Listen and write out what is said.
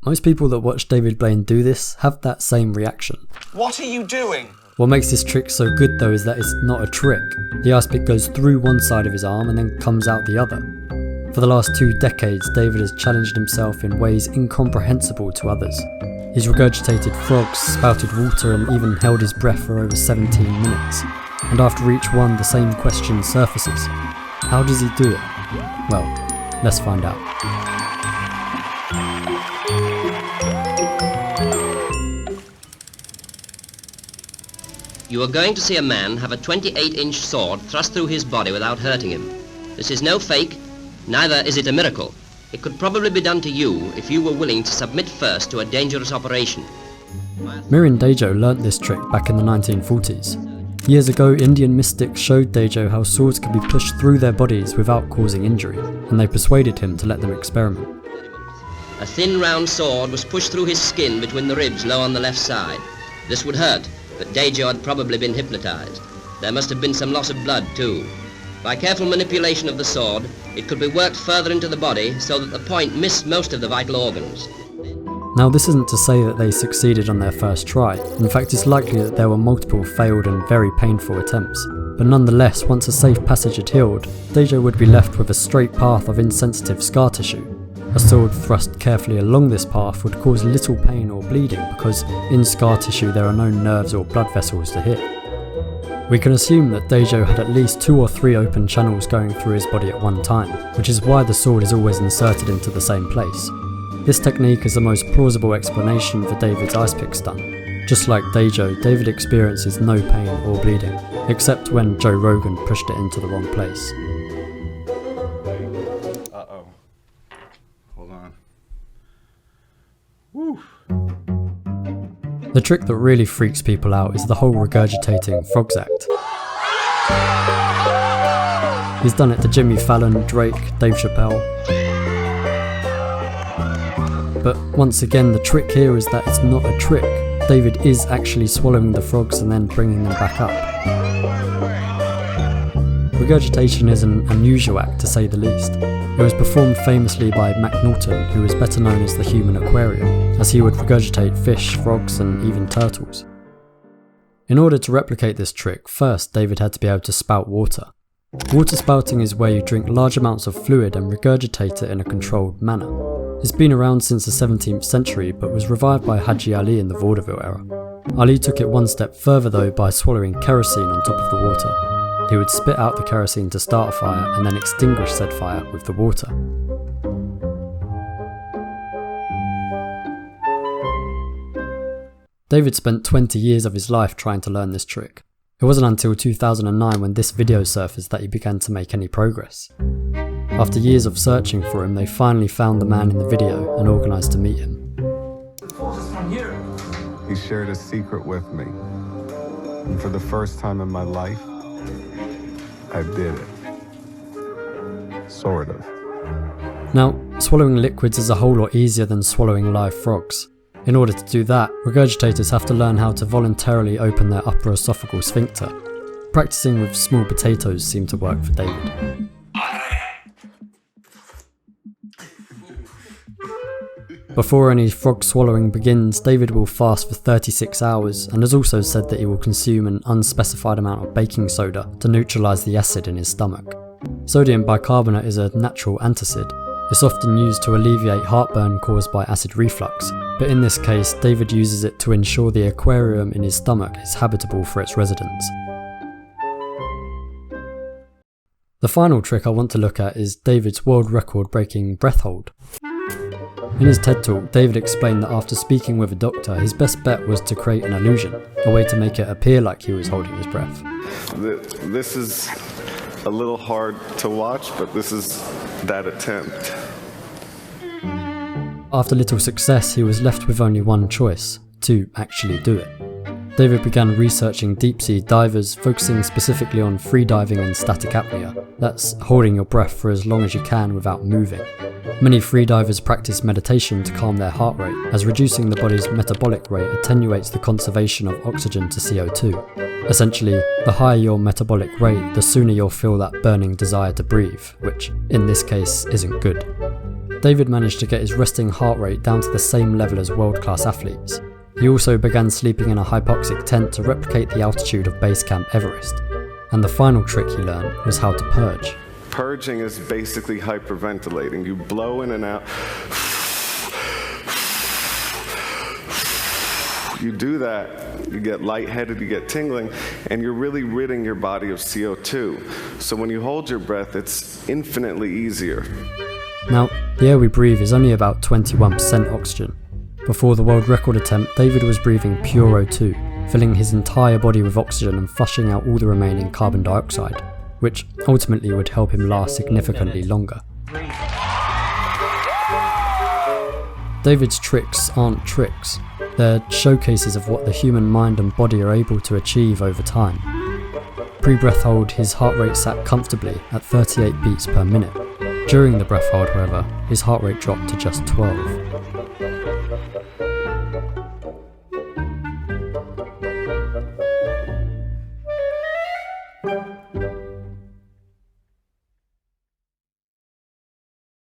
Most people that watch David Blaine do this have that same reaction. What are you doing? What makes this trick so good though is that it's not a trick. The ice pick goes through one side of his arm and then comes out the other. For the last 2 decades, David has challenged himself in ways incomprehensible to others. He's regurgitated frogs, spouted water and even held his breath for over 17 minutes. And after each one, the same question surfaces. How does he do it? Well, let's find out. You are going to see a man have a 28-inch sword thrust through his body without hurting him. This is no fake, neither is it a miracle. It could probably be done to you if you were willing to submit first to a dangerous operation. Mirin Dajo learnt this trick back in the 1940s. Years ago, Indian mystics showed Dajo how swords could be pushed through their bodies without causing injury, and they persuaded him to let them experiment. A thin round sword was pushed through his skin between the ribs low on the left side. This would hurt, but Dajo had probably been hypnotized. There must have been some loss of blood too. By careful manipulation of the sword, it could be worked further into the body so that the point missed most of the vital organs. Now this isn't to say that they succeeded on their first try. In fact, it's likely that there were multiple failed and very painful attempts. But nonetheless, once a safe passage had healed, Dajo would be left with a straight path of insensitive scar tissue. A sword thrust carefully along this path would cause little pain or bleeding because in scar tissue there are no nerves or blood vessels to hit. We can assume that Dajo had at least 2 or 3 open channels going through his body at one time, which is why the sword is always inserted into the same place. This technique is the most plausible explanation for David's ice pick stunt. Just like Dajo, David experiences no pain or bleeding, except when Joe Rogan pushed it into the wrong place. Uh-oh. Hold on. Woo. The trick that really freaks people out is the whole regurgitating frogs act. He's done it to Jimmy Fallon, Drake, Dave Chappelle. But once again, the trick here is that it's not a trick. David is actually swallowing the frogs and then bringing them back up. Regurgitation is an unusual act to say the least. It was performed famously by Mac Norton, who is better known as the human aquarium, as he would regurgitate fish, frogs and even turtles. In order to replicate this trick, first David had to be able to spout water. Water spouting is where you drink large amounts of fluid and regurgitate it in a controlled manner. It's been around since the 17th century but was revived by Haji Ali in the vaudeville era. Ali took it one step further though by swallowing kerosene on top of the water. He would spit out the kerosene to start a fire and then extinguish said fire with the water. David spent 20 years of his life trying to learn this trick. It wasn't until 2009 when this video surfaced that he began to make any progress. After years of searching for him, they finally found the man in the video and organised to meet him. He shared a secret with me. And for the first time in my life, I did it. Sort of. Now, swallowing liquids is a whole lot easier than swallowing live frogs. In order to do that, regurgitators have to learn how to voluntarily open their upper esophageal sphincter. Practicing with small potatoes seemed to work for David. Before any frog swallowing begins, David will fast for 36 hours and has also said that he will consume an unspecified amount of baking soda to neutralise the acid in his stomach. Sodium bicarbonate is a natural antacid. It's often used to alleviate heartburn caused by acid reflux, but in this case, David uses it to ensure the aquarium in his stomach is habitable for its residents. The final trick I want to look at is David's world record breaking breath hold. In his TED talk, David explained that after speaking with a doctor, his best bet was to create an illusion, a way to make it appear like he was holding his breath. This is a little hard to watch, but this is that attempt. After little success, he was left with only one choice, to actually do it. David began researching deep-sea divers, focusing specifically on freediving and static apnea. That's holding your breath for as long as you can without moving. Many freedivers practice meditation to calm their heart rate, as reducing the body's metabolic rate attenuates the conservation of oxygen to CO2. Essentially, the higher your metabolic rate, the sooner you'll feel that burning desire to breathe, which in this case isn't good. David managed to get his resting heart rate down to the same level as world-class athletes. He also began sleeping in a hypoxic tent to replicate the altitude of base camp Everest. And the final trick he learned was how to purge. Purging is basically hyperventilating. You blow in and out. You do that, you get lightheaded, you get tingling, and you're really ridding your body of CO2. So when you hold your breath, it's infinitely easier. Now, the air we breathe is only about 21% oxygen. Before the world record attempt, David was breathing pure O2, filling his entire body with oxygen and flushing out all the remaining carbon dioxide, which ultimately would help him last significantly longer. David's tricks aren't tricks. They're showcases of what the human mind and body are able to achieve over time. Pre-breath hold, his heart rate sat comfortably at 38 beats per minute. During the breath hold, however, his heart rate dropped to just 12.